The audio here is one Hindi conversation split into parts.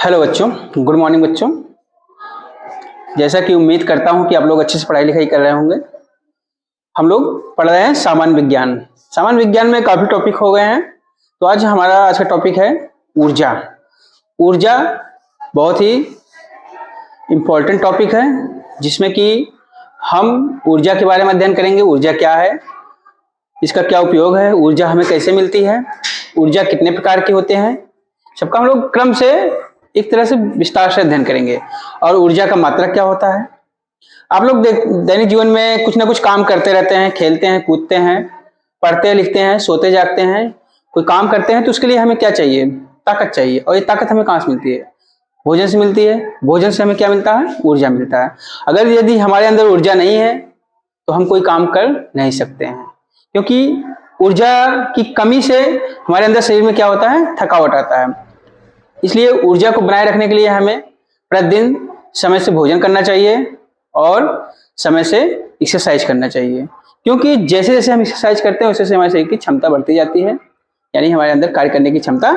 हेलो बच्चों, गुड मॉर्निंग बच्चों। जैसा कि उम्मीद करता हूं कि आप लोग अच्छे से पढ़ाई लिखाई कर रहे होंगे। हम लोग पढ़ रहे हैं सामान्य विज्ञान। सामान्य विज्ञान में काफी टॉपिक हो गए हैं, तो आज का टॉपिक है ऊर्जा। ऊर्जा बहुत ही इम्पोर्टेंट टॉपिक है, जिसमें कि हम ऊर्जा के बारे में अध्ययन करेंगे। ऊर्जा क्या है, इसका क्या उपयोग है, ऊर्जा हमें कैसे मिलती है, ऊर्जा कितने प्रकार के होते हैं, सबका हम लोग क्रम से एक तरह से विस्तार से अध्ययन करेंगे। और ऊर्जा का मात्रक क्या होता है। आप लोग दैनिक जीवन में कुछ ना कुछ काम करते रहते हैं, खेलते हैं, कूदते हैं, पढ़ते लिखते हैं, सोते जागते हैं, कोई काम करते हैं, तो उसके लिए हमें क्या चाहिए, ताकत चाहिए। और ये ताकत हमें कहाँ से मिलती है, भोजन से मिलती है। भोजन से हमें क्या मिलता है, ऊर्जा मिलता है। अगर यदि हमारे अंदर ऊर्जा नहीं है तो हम कोई काम कर नहीं सकते हैं, क्योंकि ऊर्जा की कमी से हमारे अंदर शरीर में क्या होता है, थकावट आता है। इसलिए ऊर्जा को बनाए रखने के लिए हमें प्रतिदिन समय से भोजन करना चाहिए और समय से एक्सरसाइज करना चाहिए, क्योंकि जैसे जैसे हम एक्सरसाइज करते हैं वैसे वैसे हमारे शरीर की क्षमता बढ़ती जाती है, यानी हमारे अंदर कार्य करने की क्षमता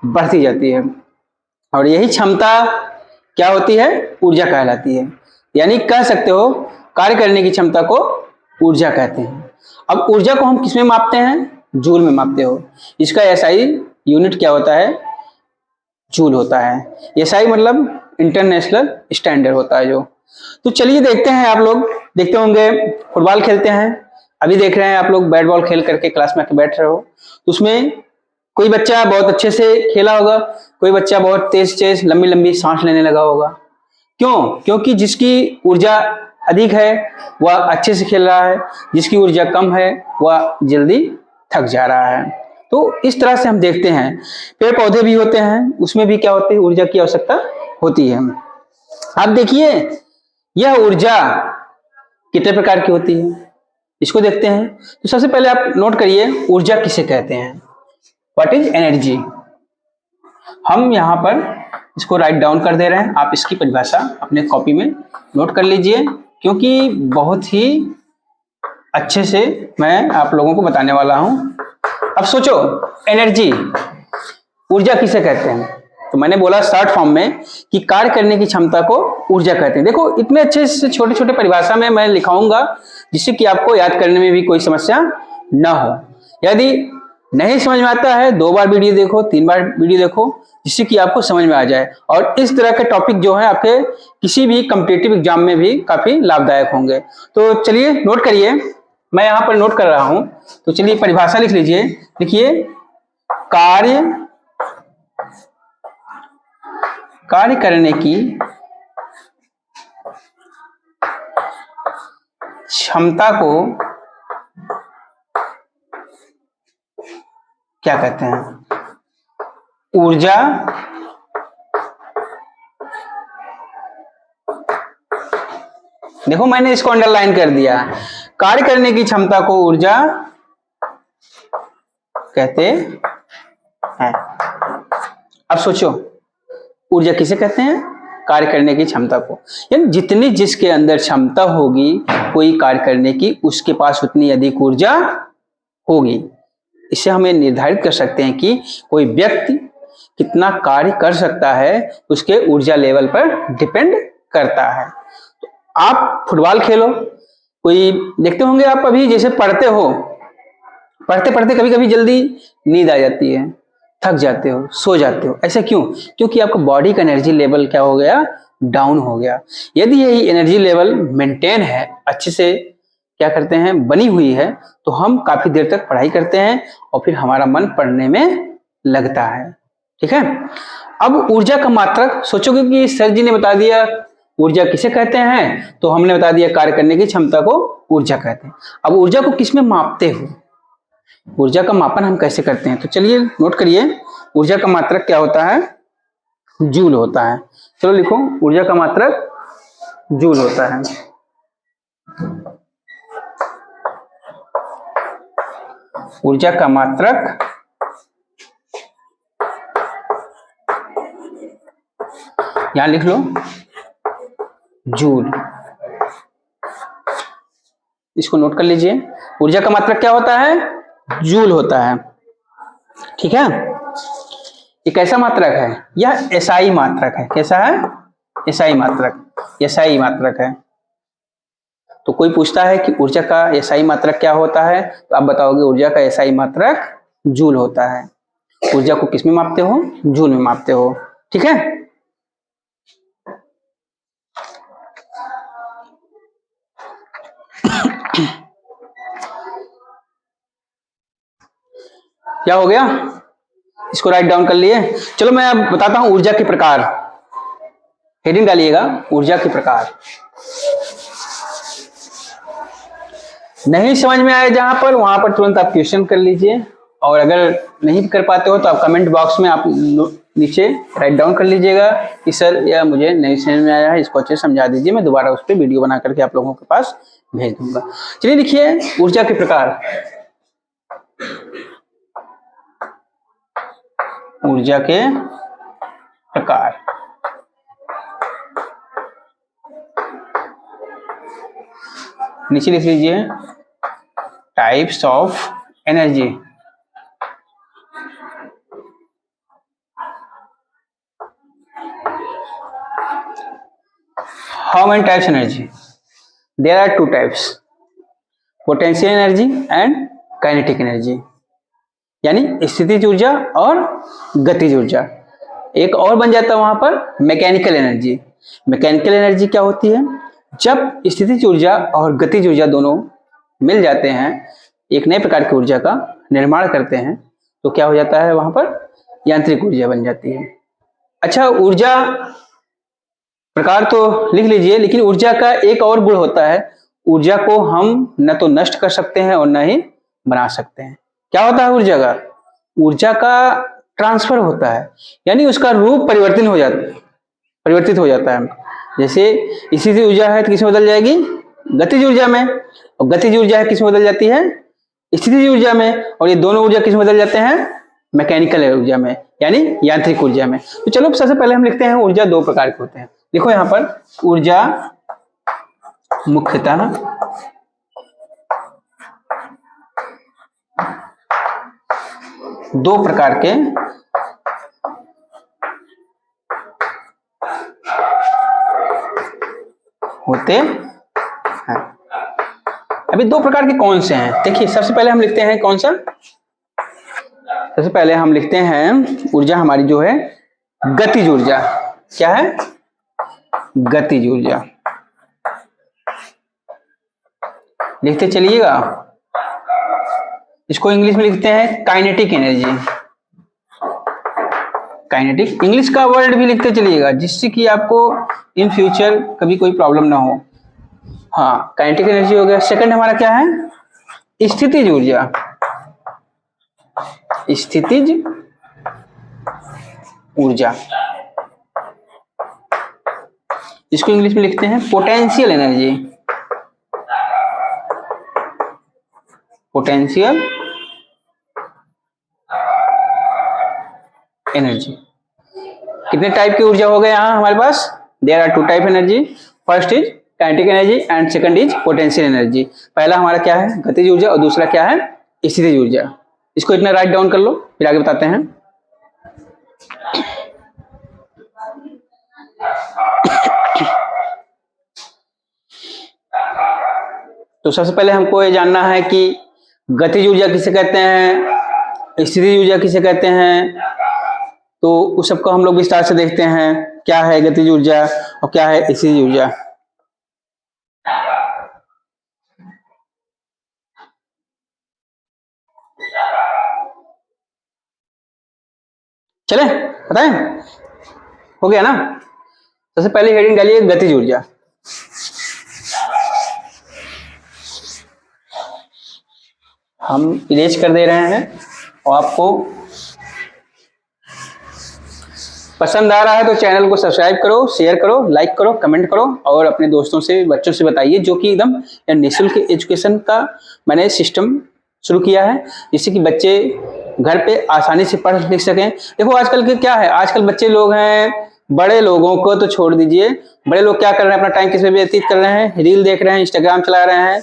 बढ़ती जाती है। और यही क्षमता क्या होती है, ऊर्जा कहलाती है। यानी कह सकते हो कार्य करने की क्षमता को ऊर्जा कहते हैं। अब ऊर्जा को हम किसमें मापते हैं, जूल में मापते हो। इसका एसआई यूनिट क्या होता है, जूल होता है। एसआई मतलब इंटरनेशनल स्टैंडर्ड होता है जो। तो चलिए देखते हैं। आप लोग देखते होंगे फुटबॉल खेलते हैं, अभी देख रहे हैं आप लोग बैट बॉल खेल करके क्लास में बैठ रहे हो, तो उसमें कोई बच्चा बहुत अच्छे से खेला होगा, कोई बच्चा बहुत तेज तेज लंबी लंबी सांस लेने लगा होगा। क्यों? क्योंकि जिसकी ऊर्जा अधिक है वह अच्छे से खेल रहा है, जिसकी ऊर्जा कम है वह जल्दी थक जा रहा है। तो इस तरह से हम देखते हैं। पेड़ पौधे भी होते हैं, उसमें भी क्या होती है, ऊर्जा की आवश्यकता होती है। आप देखिए यह ऊर्जा कितने प्रकार की होती है, इसको देखते हैं। तो सबसे पहले आप नोट करिए ऊर्जा किसे कहते हैं, व्हाट इज एनर्जी। हम यहाँ पर इसको राइट डाउन कर दे रहे हैं, आप इसकी परिभाषा अपने कॉपी में नोट कर लीजिए, क्योंकि बहुत ही अच्छे से मैं आप लोगों को बताने वाला हूं। अब सोचो एनर्जी, ऊर्जा किसे कहते हैं। तो मैंने बोला शॉर्ट फॉर्म में कि कार्य करने की क्षमता को ऊर्जा कहते हैं। देखो इतने अच्छे से छोटे छोटे परिभाषा में मैं लिखाऊंगा, जिससे कि आपको याद करने में भी कोई समस्या न हो। यदि नहीं समझ में आता है 2 बार वीडियो देखो, 3 बार वीडियो देखो, जिससे कि आपको समझ में आ जाए। और इस तरह के टॉपिक जो है आपके किसी भी कॉम्पिटिटिव एग्जाम में भी काफी लाभदायक होंगे। तो चलिए नोट करिए, मैं यहाँ पर नोट कर रहा हूं। तो चलिए परिभाषा लिख लीजिए। लिखिए कार्य करने की क्षमता को क्या कहते हैं, ऊर्जा देखो मैंने इसको अंडरलाइन कर दिया। कार्य करने की क्षमता को ऊर्जा कहते हैं। अब सोचो ऊर्जा किसे कहते हैं, कार्य करने की क्षमता को। यानी जितनी जिसके अंदर क्षमता होगी कोई कार्य करने की, उसके पास उतनी अधिक ऊर्जा होगी। इससे हमें निर्धारित कर सकते हैं कि कोई व्यक्ति कितना कार्य कर सकता है, उसके ऊर्जा लेवल पर डिपेंड करता है। तो आप फुटबॉल खेलो, कोई देखते होंगे आप अभी जैसे पढ़ते हो, पढ़ते पढ़ते कभी कभी जल्दी नींद आ जाती है, थक जाते हो, सो जाते हो। ऐसा क्यों? क्योंकि आपका बॉडी का एनर्जी लेवल क्या हो गया, डाउन हो गया। यदि यही एनर्जी लेवल मेंटेन है, अच्छे से क्या करते हैं, बनी हुई है, तो हम काफी देर तक पढ़ाई करते हैं और फिर हमारा मन पढ़ने में लगता है। ठीक है। अब ऊर्जा का मात्रक सोचोगे कि सर जी ने बता दिया ऊर्जा किसे कहते हैं, तो हमने बता दिया कार्य करने की क्षमता को ऊर्जा कहते हैं। अब ऊर्जा को किसमें मापते हो, ऊर्जा का मापन हम कैसे करते हैं। तो चलिए नोट करिए ऊर्जा का मात्रक क्या होता है, जूल होता है। चलो लिखो ऊर्जा का मात्रक जूल होता है। ऊर्जा का मात्रक यहां लिख लो जूल, इसको नोट कर लीजिए। ऊर्जा का मात्रक क्या होता है, जूल होता है। ठीक है। ये कैसा मात्रक है? यह एसआई मात्रक है। कैसा है? एसआई मात्रक। एसआई मात्रक है। तो कोई पूछता है कि ऊर्जा का एसआई मात्रक क्या होता है, तो आप बताओगे ऊर्जा का एसआई मात्रक जूल होता है। ऊर्जा को किस में मापते हो? जूल में मापते हो। ठीक है। क्या हो गया? इसको राइट डाउन कर लिए। चलो मैं अब बताता हूं ऊर्जा के प्रकार। हेडिंग डालिएगा, ऊर्जा के प्रकार। नहीं समझ में आए जहां पर, वहां पर तुरंत आप क्वेश्चन कर लीजिए, और अगर नहीं कर पाते हो तो आप कमेंट बॉक्स में आप नीचे राइट डाउन कर लीजिएगा कि सर यह मुझे नहीं समझ में आया है, इसको अच्छे से समझा दीजिए, मैं दोबारा उस पर वीडियो बना करके आप लोगों के पास भेज दूंगा। चलिए लिखिए ऊर्जा के प्रकार। ऊर्जा के प्रकार। नीचे लिख लीजिए types of energy. How many types energy? There are two types, potential energy and kinetic energy, यानी स्थितिज ऊर्जा और गतिज ऊर्जा। एक और बन जाता है वहां पर मैकेनिकल एनर्जी। मैकेनिकल एनर्जी क्या होती है? जब स्थितिज ऊर्जा और गतिज ऊर्जा दोनों मिल जाते हैं, एक नए प्रकार की ऊर्जा का निर्माण करते हैं, तो क्या हो जाता है वहां पर? यांत्रिक ऊर्जा बन जाती है। अच्छा, ऊर्जा प्रकार तो लिख लीजिए, लेकिन ऊर्जा का एक और गुण होता है, ऊर्जा को हम न तो नष्ट कर सकते हैं और न ही बना सकते हैं। क्या होता है ऊर्जा का? ऊर्जा का ट्रांसफर होता है, यानी उसका रूप परिवर्तित हो जाता है। जैसे स्थितिज ऊर्जा है तो किसमें बदल जाएगी? गतिज ऊर्जा में। और गतिज ऊर्जा है किसमें बदल जाती है? स्थितिज ऊर्जा में। और ये दोनों ऊर्जा किसमें बदल जाते हैं? मैकेनिकल ऊर्जा में, यानी यांत्रिक ऊर्जा में। तो चलो सबसे पहले हम लिखते हैं ऊर्जा दो प्रकार के होते हैं। देखो यहां पर ऊर्जा मुख्यतः दो प्रकार के होते हैं। अभी दो प्रकार के कौन से हैं? देखिए सबसे पहले हम लिखते हैं कौन सा? सबसे पहले हम लिखते हैं ऊर्जा हमारी जो है गतिज ऊर्जा। क्या है? गतिज ऊर्जा। लिखते चलिएगा। इसको इंग्लिश में लिखते हैं काइनेटिक एनर्जी। काइनेटिक इंग्लिश का वर्ड भी लिखते चलिएगा, जिससे कि आपको इन फ्यूचर कभी कोई प्रॉब्लम ना हो। हाँ, काइनेटिक एनर्जी हो गया। सेकंड हमारा क्या है? स्थितिज ऊर्जा। स्थितिज ऊर्जा, इसको इंग्लिश में लिखते हैं पोटेंशियल एनर्जी। Potential energy. कितने टाइप की ऊर्जा हो गए यहां हमारे पास? There are two type energy. First is kinetic energy and second is potential energy. पहला हमारा क्या है? गतिज ऊर्जा, और दूसरा क्या है? स्थितिज ऊर्जा। इसको इतना राइट डाउन कर लो, फिर आगे बताते हैं। तो सबसे पहले हमको ये जानना है कि गतिज ऊर्जा किसे कहते हैं, स्थितिज ऊर्जा किसे कहते हैं। तो उस सबको हम लोग विस्तार से देखते हैं, क्या है गतिज ऊर्जा और क्या है स्थितिज ऊर्जा। चले बताएं? हो गया ना? सबसे पहले हेडिंग डालिए गतिज ऊर्जा। हम इरेज कर दे रहे हैं, और आपको पसंद आ रहा है तो चैनल को सब्सक्राइब करो, शेयर करो, लाइक करो, कमेंट करो, और अपने दोस्तों से, बच्चों से बताइए, जो कि एकदम निःशुल्क एजुकेशन का मैंने सिस्टम शुरू किया है, जिससे कि बच्चे घर पे आसानी से पढ़ लिख सकें। देखो आजकल के क्या है, आजकल बच्चे लोग हैं, बड़े लोगों को तो छोड़ दीजिए, बड़े लोग क्या कर रहे हैं? अपना टाइम किस में व्यतीत कर रहे हैं? रील देख रहे हैं, इंस्टाग्राम चला रहे हैं,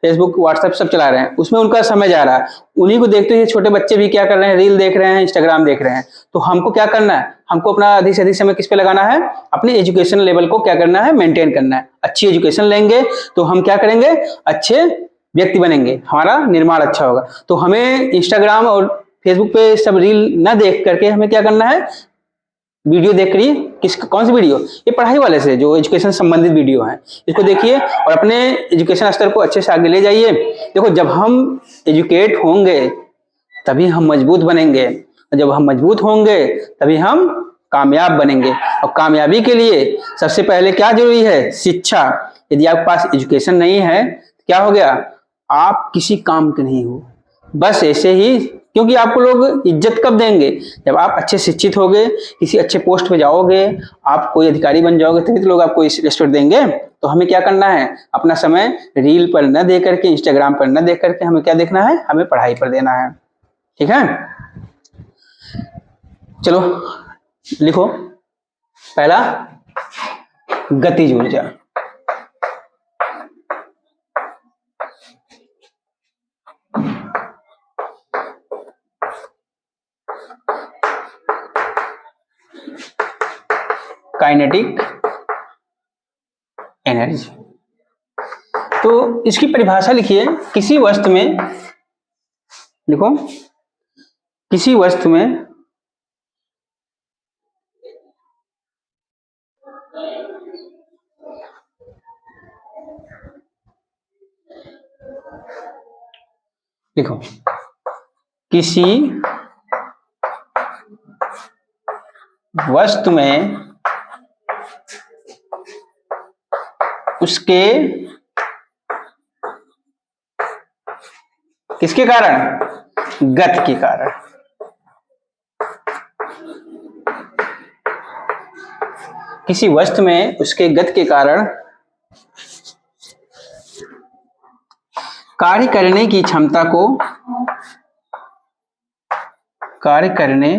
फेसबुक व्हाट्सएप सब चला रहे हैं, उसमें उनका समय जा रहा है। उन्हीं को देखते हुए छोटे बच्चे भी क्या कर रहे हैं, रील देख रहे हैं, इंस्टाग्राम देख रहे हैं। तो हमको क्या करना है, हमको अपना अधिक से अधिक समय किस पे लगाना है, अपने एजुकेशन लेवल को क्या करना है, मेंटेन करना है। अच्छी एजुकेशन लेंगे तो हम क्या करेंगे, अच्छे व्यक्ति बनेंगे, हमारा निर्माण अच्छा होगा। तो हमें इंस्टाग्राम और फेसबुक पे सब रील ना देख करके हमें क्या करना है, वीडियो देख करिए। कौन सी वीडियो, ये पढ़ाई वाले से जो एजुकेशन संबंधित वीडियो है, इसको देखिए और अपने एजुकेशन स्तर को अच्छे से आगे ले जाइए। देखो, जब हम एजुकेट होंगे तभी हम मजबूत बनेंगे, और जब हम मजबूत होंगे तभी हम कामयाब बनेंगे। और कामयाबी के लिए सबसे पहले क्या जरूरी है, शिक्षा। यदि आपके पास एजुकेशन नहीं है, क्या हो गया, आप किसी काम के नहीं हो। बस ऐसे ही, क्योंकि आपको लोग इज्जत कब देंगे, जब आप अच्छे शिक्षित होगे, किसी अच्छे पोस्ट पे जाओगे, आप कोई अधिकारी बन जाओगे, तभी तो लोग आपको रिस्पेक्ट देंगे। तो हमें क्या करना है, अपना समय रील पर न दे करके, इंस्टाग्राम पर न दे करके हमें क्या देखना है, हमें पढ़ाई पर देना है। ठीक है, चलो लिखो। पहला, गतिज ऊर्जा। Kinetic energy. तो इसकी परिभाषा लिखिए, किसी वस्तु में, लिखो, किसी वस्तु में लिखो, किसी वस्तु में उसके किसके कारण, गति के कारण। किसी वस्तु में उसके गति के कारण कार्य करने की क्षमता को, कार्य करने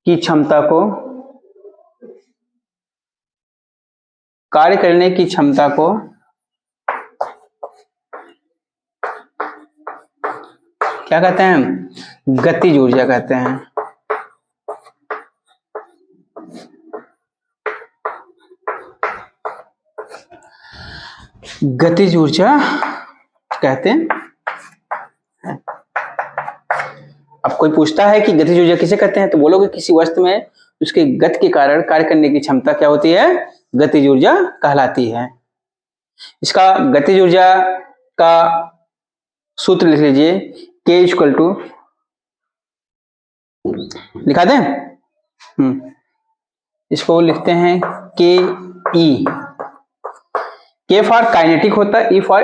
की क्षमता को, कार्य करने की क्षमता को क्या कहते हैं, गतिज ऊर्जा कहते हैं। गतिज ऊर्जा कहते हैं। अब कोई पूछता है कि गतिज ऊर्जा किसे कहते हैं, तो बोलोगे किसी वस्तु में उसके गति के कारण कार्य करने की क्षमता क्या होती है, गतिज ऊर्जा कहलाती है। इसका गतिज ऊर्जा का सूत्र लिख लीजिए, K इक्वल टू, लिखा दें, इसको लिखते हैं KE। K फॉर काइनेटिक होता है, E फॉर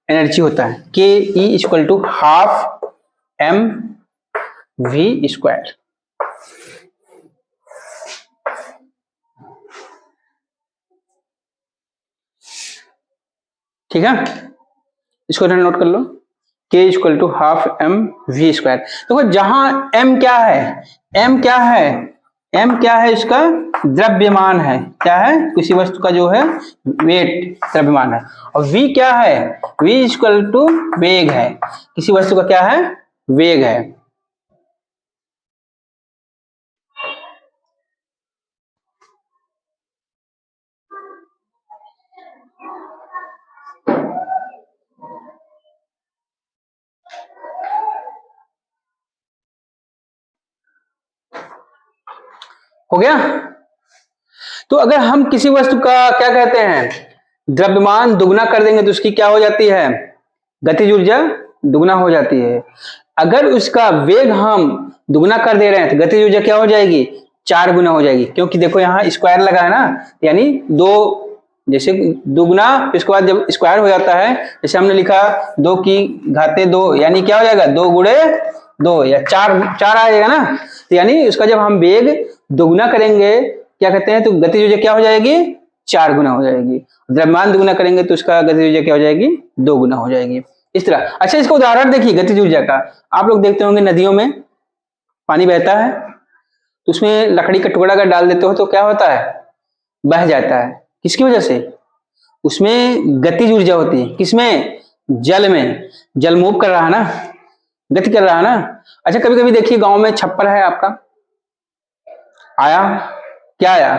एनर्जी होता है। KE equal to half mv square. ठीक है, इसको नोट कर लो, K equal to half mv square. देखो, जहां m क्या है, m क्या है, m क्या है, इसका द्रव्यमान है। क्या है, किसी वस्तु का जो है वेट, द्रव्यमान है। और v क्या है, v इक्वल टू वेग है। किसी वस्तु का क्या है, वेग है। हो गया। तो अगर हम किसी वस्तु का क्या कहते हैं, द्रव्यमान दुगना कर देंगे तो उसकी क्या हो जाती है, गतिज ऊर्जा दुगना हो जाती है। अगर उसका वेग हम दुगना कर दे रहे हैं तो गतिज ऊर्जा क्या हो जाएगी, 4 गुना हो जाएगी। क्योंकि देखो यहाँ स्क्वायर लगा है ना, यानी 2, जैसे दुगना, इसके बाद जब स्क्वायर हो जाता है, जैसे हमने लिखा 2 की घाते 2, यानी क्या हो जाएगा, 2 गुणे 2 या 4 आ जाएगा ना। तो यानी उसका जब हम वेग दोगुना करेंगे, क्या कहते हैं, तो गतिज ऊर्जा क्या हो जाएगी, 4 गुना हो जाएगी। द्रव्यमान दुगुना करेंगे तो उसका गतिज ऊर्जा क्या हो जाएगी, 2 गुना हो जाएगी। इस तरह। अच्छा, इसका उदाहरण देखिए गतिज ऊर्जा का। आप लोग देखते होंगे नदियों में पानी बहता है, तो उसमें लकड़ी का टुकड़ा अगर डाल देते हो तो क्या होता है, बह जाता है। किसकी वजह से, उसमें गतिज ऊर्जा होती है। किसमें? जल में। जल मूव कर रहा है ना, गति कर रहा है ना। अच्छा, कभी कभी देखिए गांव में छप्पर है आपका, आया, क्या आया?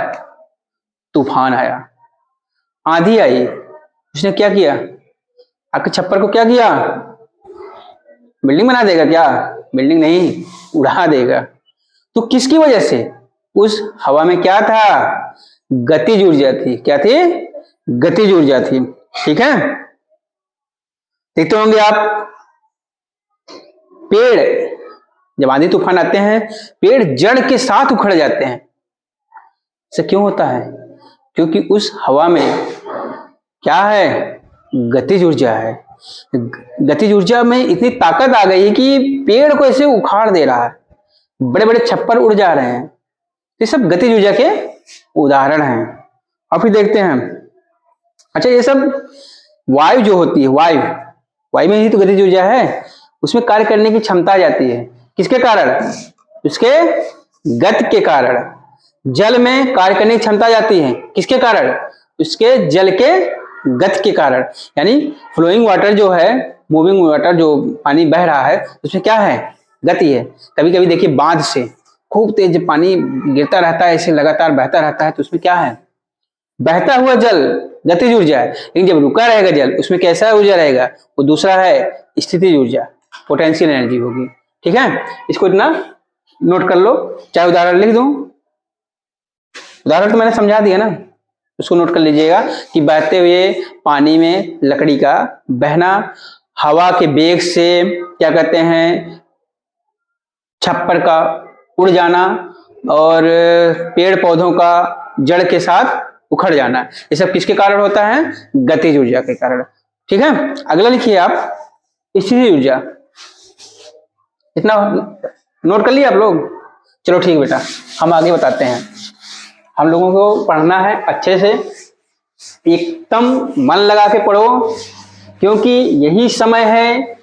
तूफान आया, आंधी आई, उसने क्या किया? आपके छप्पर को क्या किया? बिल्डिंग बना देगा क्या? बिल्डिंग नहीं, उड़ा देगा। तो किसकी वजह से? उस हवा में क्या था? गतिज ऊर्जा थी। क्या थी? गतिज ऊर्जा थी। ठीक है, देखते होंगे आप, पेड़ जब आंधी तूफान आते हैं, पेड़ जड़ के साथ उखड़ जाते हैं। ऐसा क्यों होता है? क्योंकि उस हवा में क्या है? गतिज ऊर्जा है। गतिज ऊर्जा में इतनी ताकत आ गई है कि पेड़ को ऐसे उखाड़ दे रहा है, बड़े बड़े छप्पर उड़ जा रहे हैं। ये सब गतिज ऊर्जा के उदाहरण हैं। और फिर देखते हैं, अच्छा ये सब वायु जो होती है, वायु में ही तो गतिज ऊर्जा है, उसमें कार्य करने की क्षमता आ जाती है। किसके कारण? उसके गति के कारण। जल में कार्य करने की क्षमता आ जाती है। किसके कारण? उसके जल के गति के कारण। यानी फ्लोइंग वाटर जो है, मूविंग वाटर, जो पानी बह रहा है, उसमें क्या है? गति है। कभी कभी देखिए बांध से खूब तेज पानी गिरता रहता है, ऐसे लगातार बहता रहता है, तो उसमें क्या है? बहता हुआ जल गतिज ऊर्जा है। लेकिन जब रुका रहेगा जल, उसमें कैसा ऊर्जा रहेगा? वो दूसरा है स्थितिज ऊर्जा, पोटेंशियल एनर्जी होगी। ठीक है, इसको इतना नोट कर लो। चाहे उदाहरण लिख दूं, उदाहरण तो मैंने समझा दिया ना, उसको नोट कर लीजिएगा कि बहते हुए पानी में लकड़ी का बहना, हवा के बेग से क्या कहते हैं, छप्पर का उड़ जाना, और पेड़ पौधों का जड़ के साथ उखड़ जाना, ये सब किसके कारण होता है? गतिज ऊर्जा के कारण। ठीक है, अगला लिखिए आप, स्थितिज ऊर्जा। इतना नोट कर लिया आप लोग? चलो ठीक बेटा, हम आगे बताते हैं। हम लोगों को पढ़ना है अच्छे से, एकदम मन लगा के पढ़ो, क्योंकि यही समय है,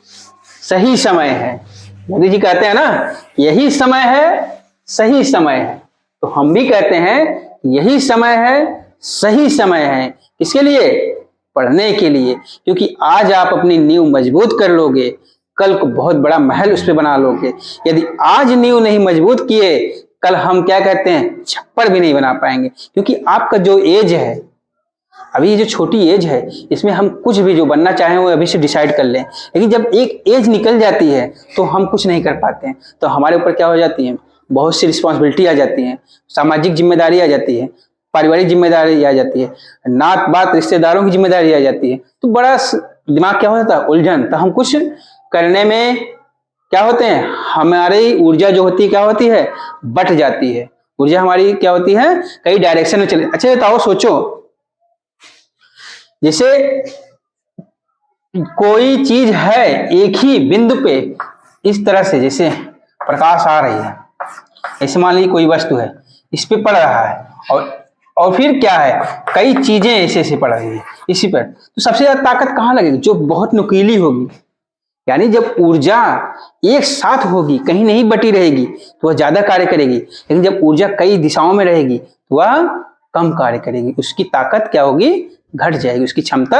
सही समय है। मोदी जी कहते हैं ना, यही समय है, सही समय है। तो हम भी कहते हैं यही समय है, सही समय है। किसके लिए? पढ़ने के लिए। क्योंकि आज आप अपनी नींव मजबूत कर लोगे, कल को बहुत बड़ा महल उस पर बना लोगे। यदि आज नींव नहीं मजबूत किए, कल हम क्या कहते हैं, छप्पर भी नहीं बना पाएंगे। क्योंकि आपका जो एज है, अभी ये जो छोटी एज है, इसमें हम कुछ भी जो बनना चाहें वो अभी से डिसाइड कर लें। लेकिन जब एक एज निकल जाती है तो हम कुछ नहीं कर पाते हैं। तो हमारे ऊपर क्या हो जाती है? बहुत सी रिस्पॉन्सिबिलिटी आ जाती है, सामाजिक जिम्मेदारी आ जाती है, पारिवारिक जिम्मेदारी आ जाती है, नात बात रिश्तेदारों की जिम्मेदारी आ जाती है। तो बड़ा दिमाग क्या हो जाता है? उलझन। तो हम कुछ करने में क्या होते हैं, हमारी ऊर्जा जो होती है क्या होती है? बट जाती है। ऊर्जा हमारी क्या होती है? कई डायरेक्शन में चले। अच्छा बताओ, सोचो, जैसे कोई चीज है एक ही बिंदु पे, इस तरह से जैसे प्रकाश आ रही है, ऐसे मान लीजिए कोई वस्तु है, इस पे पड़ रहा है, और फिर क्या है, कई चीजें ऐसे ऐसे पड़ रही है इसी पर। तो सबसे ज्यादा ताकत कहाँ लगेगी? जो बहुत नुकीली होगी। यानी जब ऊर्जा एक साथ होगी, कहीं नहीं बटी रहेगी, तो वह ज्यादा कार्य करेगी। लेकिन जब ऊर्जा कई दिशाओं में रहेगी तो वह कम कार्य करेगी, उसकी ताकत क्या होगी? घट जाएगी, उसकी क्षमता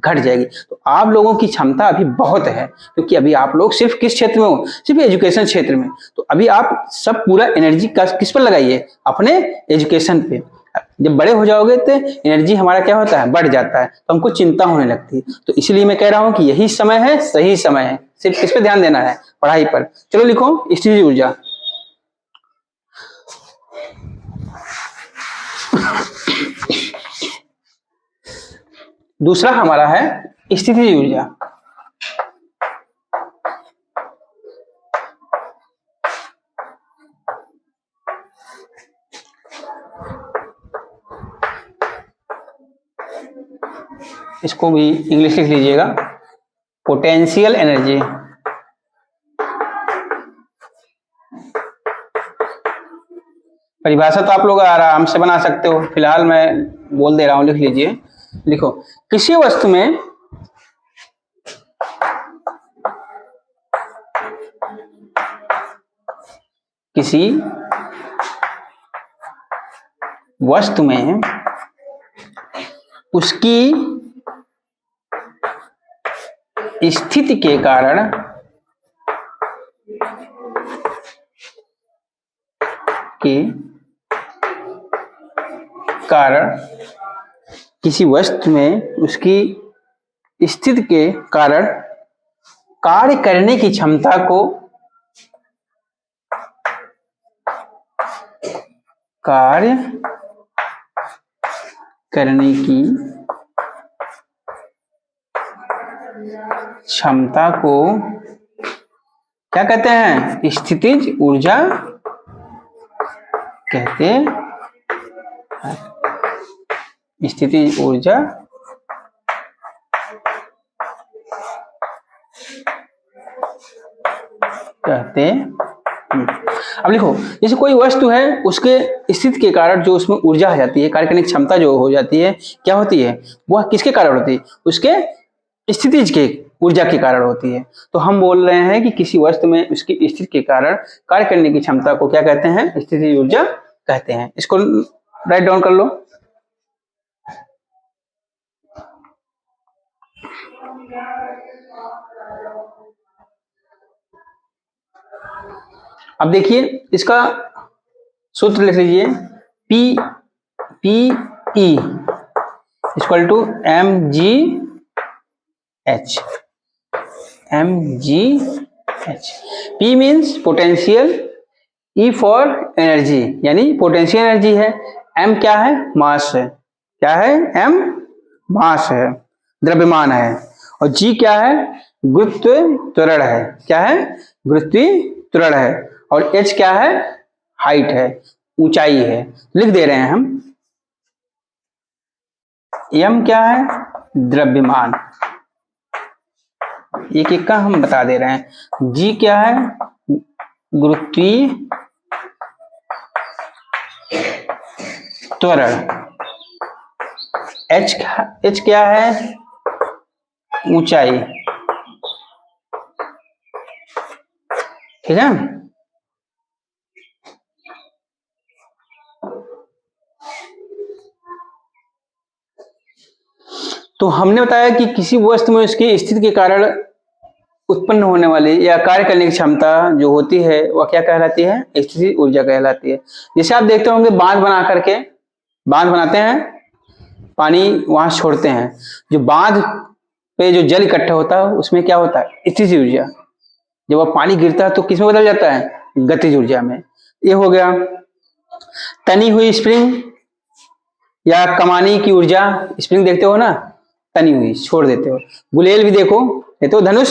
घट जाएगी। तो आप लोगों की क्षमता अभी बहुत है, क्योंकि अभी आप लोग सिर्फ किस क्षेत्र में हो? सिर्फ एजुकेशन क्षेत्र में। तो अभी आप सब पूरा एनर्जी का किस पर लगाइए? अपने एजुकेशन पे। जब बड़े हो जाओगे तो एनर्जी हमारा क्या होता है? बढ़ जाता है, तो हमको चिंता होने लगती है। तो इसलिए मैं कह रहा हूं कि यही समय है, सही समय है। सिर्फ किस पे ध्यान देना है? पढ़ाई पर। चलो लिखो, स्थितिज ऊर्जा। दूसरा हमारा है स्थितिज ऊर्जा। इसको भी इंग्लिश लिख लीजिएगा, पोटेंशियल एनर्जी। परिभाषा तो आप लोग आराम से बना सकते हो, फिलहाल मैं बोल दे रहा हूं, लिख लीजिए। लिखो, किसी वस्तु में उसकी स्थिति के कारण किसी वस्तु में उसकी स्थिति के कारण कार्य करने की क्षमता को क्या कहते हैं? स्थितिज ऊर्जा कहते हैं। स्थितिज ऊर्जा कहते हैं। अब लिखो, जैसे कोई वस्तु है, उसके स्थिति के कारण जो उसमें ऊर्जा आ जाती है, कार्य करने की क्षमता जो हो जाती है, क्या होती है? वह किसके कारण होती है? उसके स्थितिज के ऊर्जा के कारण होती है। तो हम बोल रहे हैं कि किसी वस्तु में उसकी स्थिति के कारण कार्य करने की क्षमता को क्या कहते हैं? स्थितिज ऊर्जा कहते हैं। इसको राइट डाउन कर लो। अब देखिए, इसका सूत्र लिख लीजिए, P E equal to mgh। P means potential, E for energy, यानी पोटेंशियल एनर्जी है। M क्या है? मास है। क्या है? M मास है, द्रव्यमान है। और G क्या है? गुरुत्व त्वरण है। क्या है? गुरुत्व त्वरण है। और H क्या है? हाइट है, ऊंचाई है। लिख दे रहे हैं हम। M क्या है? द्रव्यमान, एक एक का हम बता दे रहे हैं। G क्या है? गुरुत्वीय त्वरण। H क्या है? ऊंचाई। ठीक है। तो हमने बताया कि किसी वस्तु में उसकी स्थिति के कारण उत्पन्न होने वाली या कार्य करने की क्षमता जो होती है, वह क्या कहलाती है? स्थितिज ऊर्जा कहलाती है। जैसे आप देखते होंगे, बांध बनाते हैं, पानी वहां छोड़ते हैं। जो बांध पे जो जल इकट्ठा होता है, उसमें क्या होता है? स्थितिज ऊर्जा। जब वह पानी गिरता है तो किसमें बदल जाता है? गतिज ऊर्जा में। ये हो गया। तनी हुई स्प्रिंग या कमानी की ऊर्जा, स्प्रिंग देखते हो ना, तनी हुई, छोड़ देते हो। गुलेल भी देखो, ये तो धनुष,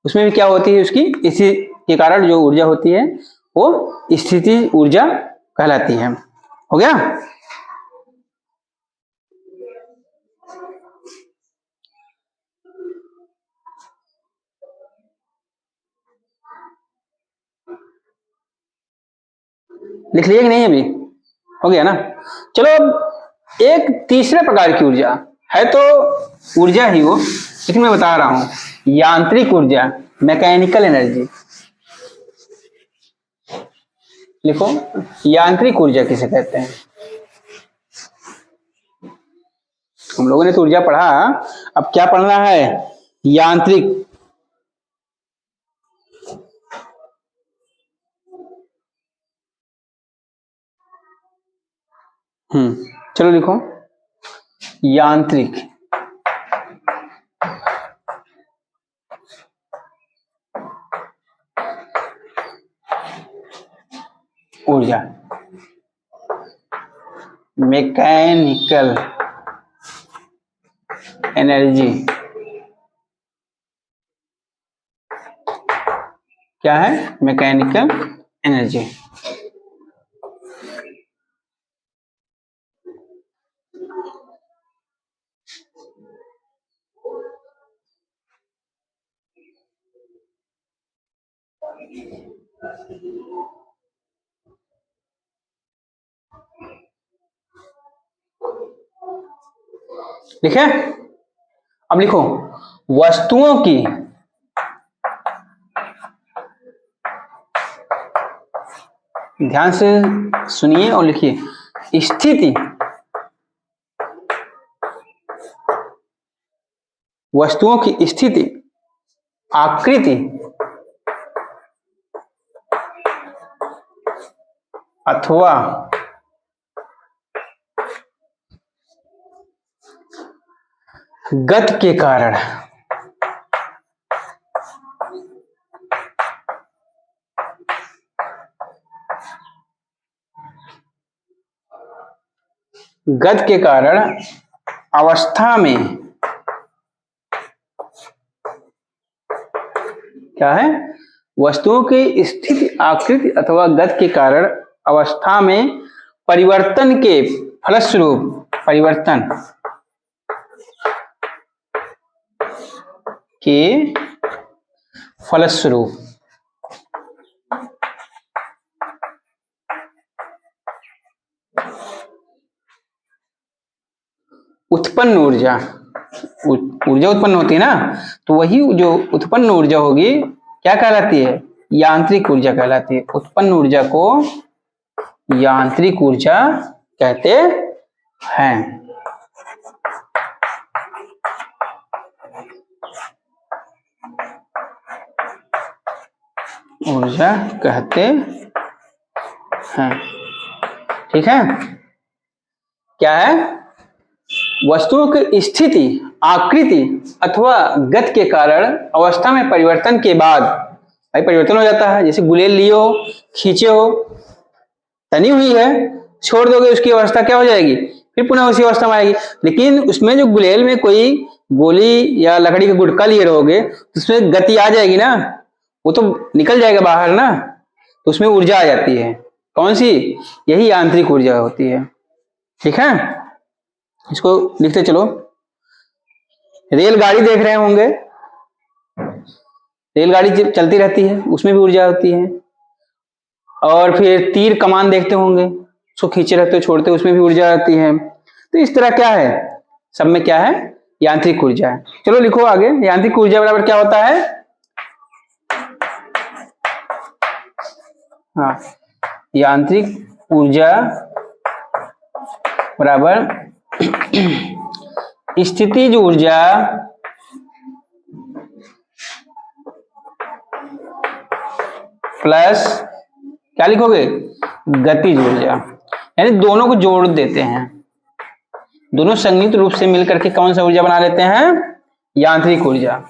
उसमें भी क्या होती है? उसकी इसी के कारण जो ऊर्जा होती है वो स्थितिज ऊर्जा कहलाती है। हो गया। लिख लिए कि नहीं? अभी हो गया ना। चलो, अब एक तीसरे प्रकार की ऊर्जा है, तो ऊर्जा ही वो, लेकिन मैं बता रहा हूं यांत्रिक ऊर्जा, मैकेनिकल एनर्जी। लिखो, यांत्रिक ऊर्जा किसे कहते हैं? हम लोगों ने तो ऊर्जा पढ़ा, अब क्या पढ़ना है? यांत्रिक। चलो लिखो, यांत्रिक ऊर्जा, मैकेनिकल एनर्जी। क्या है? Mechanical energy. लिखे? अब लिखो, वस्तुओं की ध्यान से सुनिए और लिखिए, स्थिति, वस्तुओं की स्थिति आकृति अथवा गति के कारण अवस्था में क्या है, वस्तुओं की स्थिति, आकृति अथवा गति के कारण अवस्था में परिवर्तन के फलस्वरूप, परिवर्तन के फलस्वरूप उत्पन्न ऊर्जा उत्पन्न होती है ना, तो वही जो उत्पन्न ऊर्जा होगी क्या कहलाती है, यांत्रिक ऊर्जा कहलाती है। उत्पन्न ऊर्जा को यांत्रिक ऊर्जा कहते हैं। ऊर्जा कहते हैं, ठीक है। क्या है, वस्तुओं की स्थिति, आकृति अथवा गति के कारण अवस्था में परिवर्तन के बाद, भाई परिवर्तन हो जाता है, जैसे गुलेल लिए हो, खींचे हो, तनी हुई है, छोड़ दोगे उसकी अवस्था क्या हो जाएगी, फिर पुनः उसी अवस्था में आएगी। लेकिन उसमें जो गुलेल में कोई गोली या लकड़ी का गुटका लिए रहोगे तो उसमें गति आ जाएगी ना, वो तो निकल जाएगा बाहर ना, तो उसमें ऊर्जा आ जाती है। कौन सी, यही आंतरिक ऊर्जा होती है, ठीक है। इसको लिखते चलो। रेलगाड़ी देख रहे होंगे, रेलगाड़ी चलती रहती है, उसमें भी ऊर्जा होती है। और फिर तीर कमान देखते होंगे, उसको खींचे रहते हो, छोड़ते हो, उसमें भी ऊर्जा आती है। तो इस तरह क्या है, सब में क्या है, यांत्रिक ऊर्जा है। चलो लिखो आगे, यांत्रिक ऊर्जा बराबर क्या होता है, हाँ, यांत्रिक ऊर्जा बराबर स्थितिज ऊर्जा प्लस क्या लिखोगे, गतिज ऊर्जा, यानी दोनों को जोड़ देते हैं, दोनों संयुक्त रूप से मिलकर के कौन सा ऊर्जा बना लेते हैं, यांत्रिक ऊर्जा।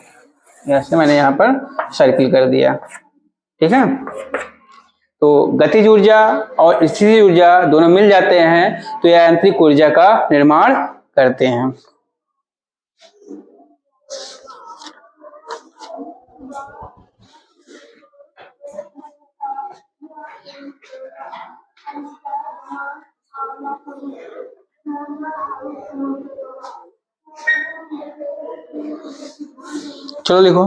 जैसे मैंने यहां पर सर्किल कर दिया, ठीक है। तो गतिज ऊर्जा और स्थितिज ऊर्जा दोनों मिल जाते हैं तो यांत्रिक ऊर्जा का निर्माण करते हैं। चलो लिखो,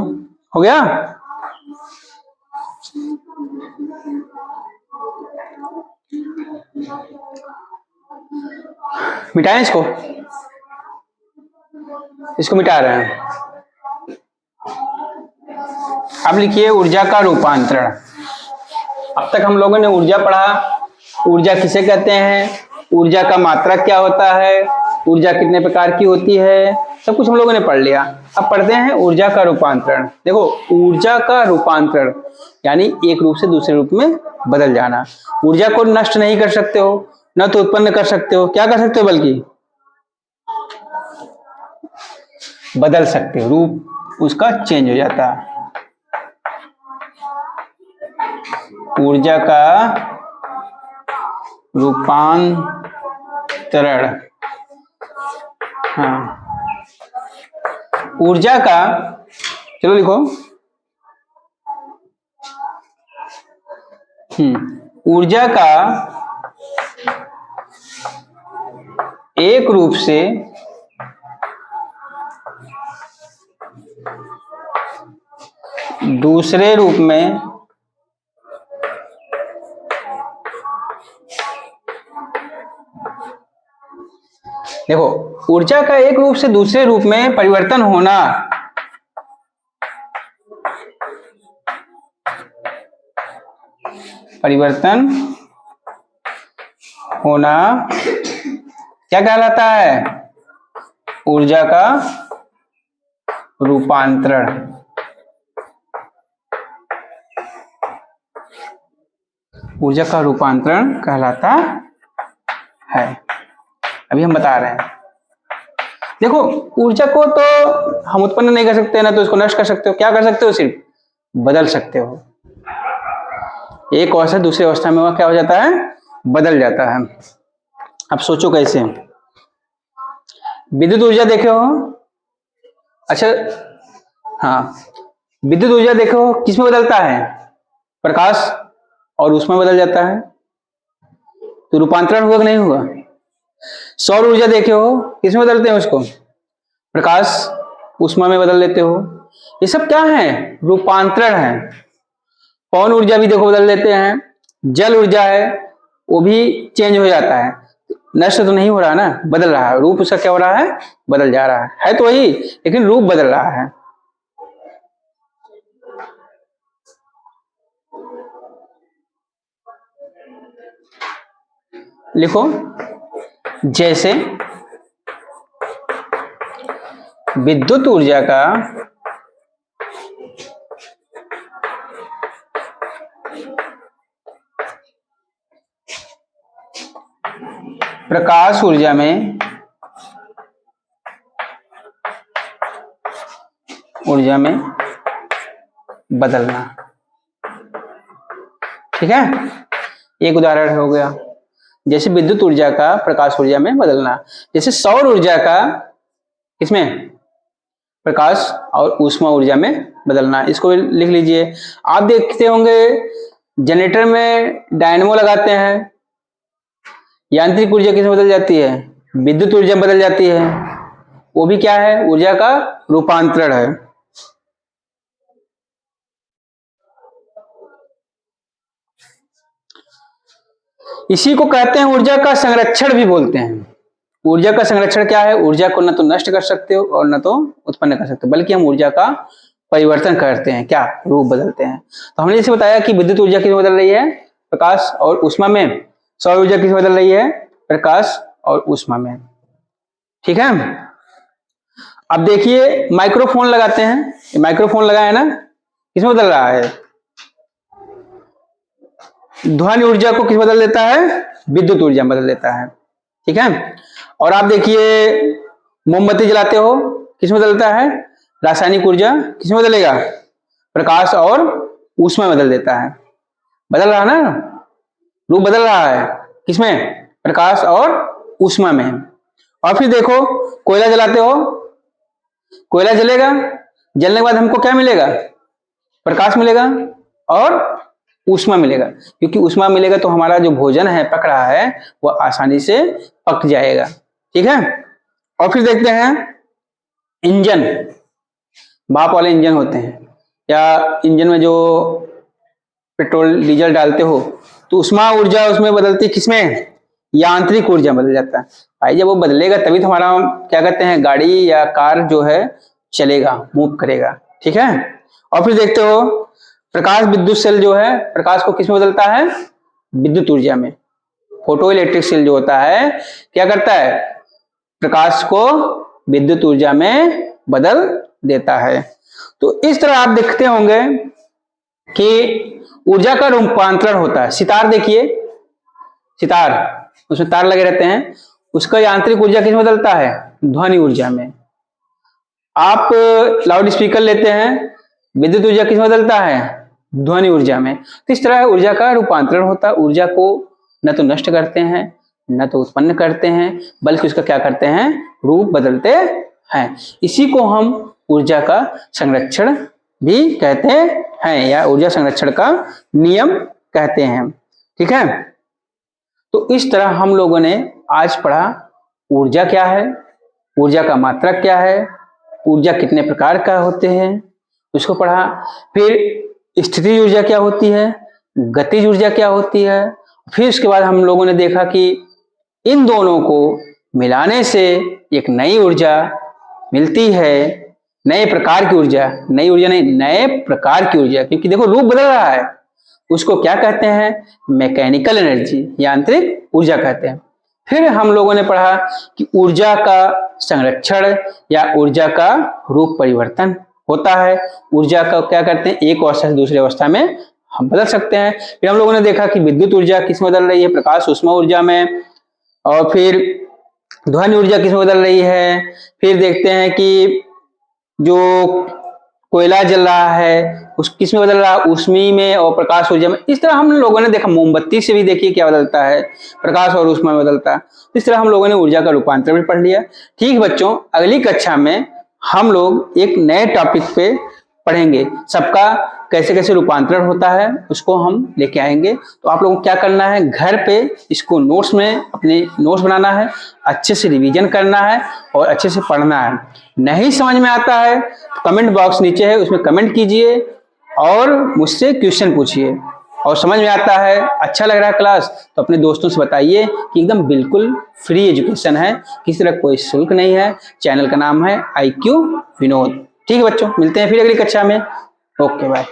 हो गया। मिटाएं इसको मिटा रहे हैं। अब लिखिए ऊर्जा का रूपांतरण। अब तक हम लोगों ने ऊर्जा पढ़ा, ऊर्जा किसे कहते हैं, ऊर्जा का मात्रक क्या होता है, ऊर्जा कितने प्रकार की होती है, सब कुछ हम लोगों ने पढ़ लिया। अब पढ़ते हैं ऊर्जा का रूपांतरण। देखो, ऊर्जा का रूपांतरण यानी एक रूप से दूसरे रूप में बदल जाना। ऊर्जा को नष्ट नहीं कर सकते हो, न तो उत्पन्न कर सकते हो, क्या कर सकते हो, बल्कि बदल सकते हो, रूप उसका चेंज हो जाता है। ऊर्जा का रूपांतरण, हाँ, ऊर्जा का, चलो लिखो, ऊर्जा का एक रूप से दूसरे रूप में देखो, ऊर्जा का एक रूप से दूसरे रूप में परिवर्तन होना, क्या कहलाता है, ऊर्जा का रूपांतरण। ऊर्जा का रूपांतरण कहलाता है। अभी हम बता रहे हैं। देखो, ऊर्जा को तो हम उत्पन्न नहीं कर सकते, ना तो इसको नष्ट कर सकते हो। क्या कर सकते हो? सिर्फ बदल सकते हो। एक अवस्था दूसरी अवस्था में वह क्या हो जाता है? बदल जाता है। अब सोचो कैसे। विद्युत ऊर्जा देखे हो? अच्छा, हाँ, विद्युत ऊर्जा देखो किसमें बदलता है? प्रकाश और उसमें बदल जाता है। तो रूपांतरण हुआ कि नहीं हुआ? सौर ऊर्जा देखे हो किसमें बदलते हैं उसको? प्रकाश ऊष्मा में बदल लेते हो। ये सब क्या है? रूपांतरण है। पवन ऊर्जा भी देखो बदल देते हैं। जल ऊर्जा है वो भी चेंज हो जाता है। नष्ट तो नहीं हो रहा ना, बदल रहा है। रूप उसका क्या हो रहा है? बदल जा रहा है तो वही, लेकिन रूप बदल रहा है। लिखो, जैसे विद्युत ऊर्जा का प्रकाश ऊर्जा में बदलना। ठीक है, एक उदाहरण हो गया। जैसे विद्युत ऊर्जा का प्रकाश ऊर्जा में बदलना। जैसे सौर ऊर्जा का इसमें प्रकाश और ऊष्मा ऊर्जा में बदलना। इसको लिख लीजिए। आप देखते होंगे जनरेटर में डायनेमो लगाते हैं। यांत्रिक ऊर्जा किसमें बदल जाती है? विद्युत ऊर्जा बदल जाती है। वो भी क्या है? ऊर्जा का रूपांतरण है। इसी को कहते हैं ऊर्जा का संरक्षण भी बोलते हैं। ऊर्जा का संरक्षण क्या है? ऊर्जा को न तो नष्ट कर सकते हो और न तो उत्पन्न कर सकते हो, बल्कि हम ऊर्जा का परिवर्तन करते हैं। क्या? रूप बदलते हैं। तो हमने जैसे बताया कि विद्युत ऊर्जा किसमें बदल रही है? प्रकाश और ऊष्मा में। सौर ऊर्जा किसमें बदल रही है? प्रकाश और ऊष्मा में। ठीक है। अब देखिए, माइक्रोफोन लगाते हैं। माइक्रोफोन लगा है ना, किसमें बदल रहा है? ध्वनि ऊर्जा को किस बदल देता है? विद्युत ऊर्जा में बदल देता है। ठीक है। और आप देखिए, मोमबत्ती जलाते हो, किसमें बदलता है? रासायनिक ऊर्जा किसमें बदलेगा? प्रकाश और ऊष्मा में बदल देता है। बदल रहा ना, रूप बदल रहा है। किसमें? प्रकाश और ऊष्मा में। और फिर देखो, कोयला जलाते हो, कोयला जलेगा, जलने के बाद हमको क्या मिलेगा? प्रकाश मिलेगा और ऊष्मा मिलेगा। क्योंकि ऊष्मा मिलेगा तो हमारा जो भोजन है पक रहा है वह आसानी से पक जाएगा। ठीक है। और फिर देखते हैं इंजन, भाप वाले इंजन होते हैं, या इंजन में जो पेट्रोल डीजल डालते हो तो ऊष्मा ऊर्जा उसमें बदलती है। किसमें? यांत्रिक ऊर्जा बदल जाता है। भाई जब वो बदलेगा तभी तो हमारा क्या कहते हैं, गाड़ी या कार जो है चलेगा, मूव करेगा। ठीक है। और फिर देखते हो प्रकाश विद्युत सेल जो है प्रकाश को किसमें बदलता है? विद्युत ऊर्जा में। फोटो इलेक्ट्रिक सेल जो होता है क्या करता है? प्रकाश को विद्युत ऊर्जा में बदल देता है। तो इस तरह आप देखते होंगे कि ऊर्जा का रूपांतरण होता है। सितार देखिए, सितार, उसमें तार लगे रहते हैं, उसका यांत्रिक ऊर्जा किसमें बदलता है? ध्वनि ऊर्जा में। आप लाउड स्पीकर लेते हैं, विद्युत ऊर्जा किसमें बदलता है? ध्वनि ऊर्जा में। तो इस तरह ऊर्जा का रूपांतरण होता है। ऊर्जा को न तो नष्ट करते हैं न तो उत्पन्न करते हैं, बल्कि उसका क्या करते हैं? रूप बदलते हैं। इसी को हम ऊर्जा का संरक्षण भी कहते हैं या ऊर्जा संरक्षण का नियम कहते हैं। ठीक है। तो इस तरह हम लोगों ने आज पढ़ा ऊर्जा क्या है, ऊर्जा का मात्रक क्या है, ऊर्जा कितने प्रकार का होते हैं उसको पढ़ा। फिर स्थितिज ऊर्जा क्या होती है, गतिज ऊर्जा क्या होती है। फिर उसके बाद हम लोगों ने देखा कि इन दोनों को मिलाने से एक नई ऊर्जा मिलती है, नए प्रकार की ऊर्जा, नई ऊर्जा नहीं, नए प्रकार की ऊर्जा। क्योंकि देखो रूप बदल रहा है, उसको क्या कहते हैं? मैकेनिकल एनर्जी, यांत्रिक ऊर्जा कहते हैं। फिर हम लोगों ने पढ़ा कि ऊर्जा का संरक्षण या ऊर्जा का रूप परिवर्तन होता है। ऊर्जा का क्या करते हैं? एक अवस्था से दूसरी अवस्था में हम बदल सकते हैं। फिर हम लोगों ने देखा कि विद्युत ऊर्जा किस में बदल रही है, प्रकाश ऊष्मा ऊर्जा में, और फिर ध्वनि ऊर्जा किस में बदल रही है। फिर देखते हैं कि जो कोयला जल रहा है उस किस में बदल रहा है, ऊष्मी में और प्रकाश ऊर्जा में। इस तरह हम लोगों ने देखा, मोमबत्ती से भी देखिए क्या बदलता है, प्रकाश और ऊष्मा में बदलता है। इस तरह हम लोगों ने ऊर्जा का रूपांतर भी पढ़ लिया। ठीक बच्चों, अगली कक्षा में हम लोग एक नए टॉपिक पे पढ़ेंगे, सबका कैसे कैसे रूपांतरण होता है उसको हम लेके आएंगे। तो आप लोगों को क्या करना है, घर पे इसको नोट्स में अपने नोट्स बनाना है, अच्छे से रिवीजन करना है और अच्छे से पढ़ना है। नहीं समझ में आता है तो कमेंट बॉक्स नीचे है, उसमें कमेंट कीजिए और मुझसे क्वेश्चन पूछिए। और समझ में आता है, अच्छा लग रहा है क्लास, तो अपने दोस्तों से बताइए कि एकदम बिल्कुल फ्री एजुकेशन है, किसी तरह कोई शुल्क नहीं है। चैनल का नाम है IQ विनोद। ठीक है बच्चों, मिलते हैं फिर अगली कक्षा में। Okay bye.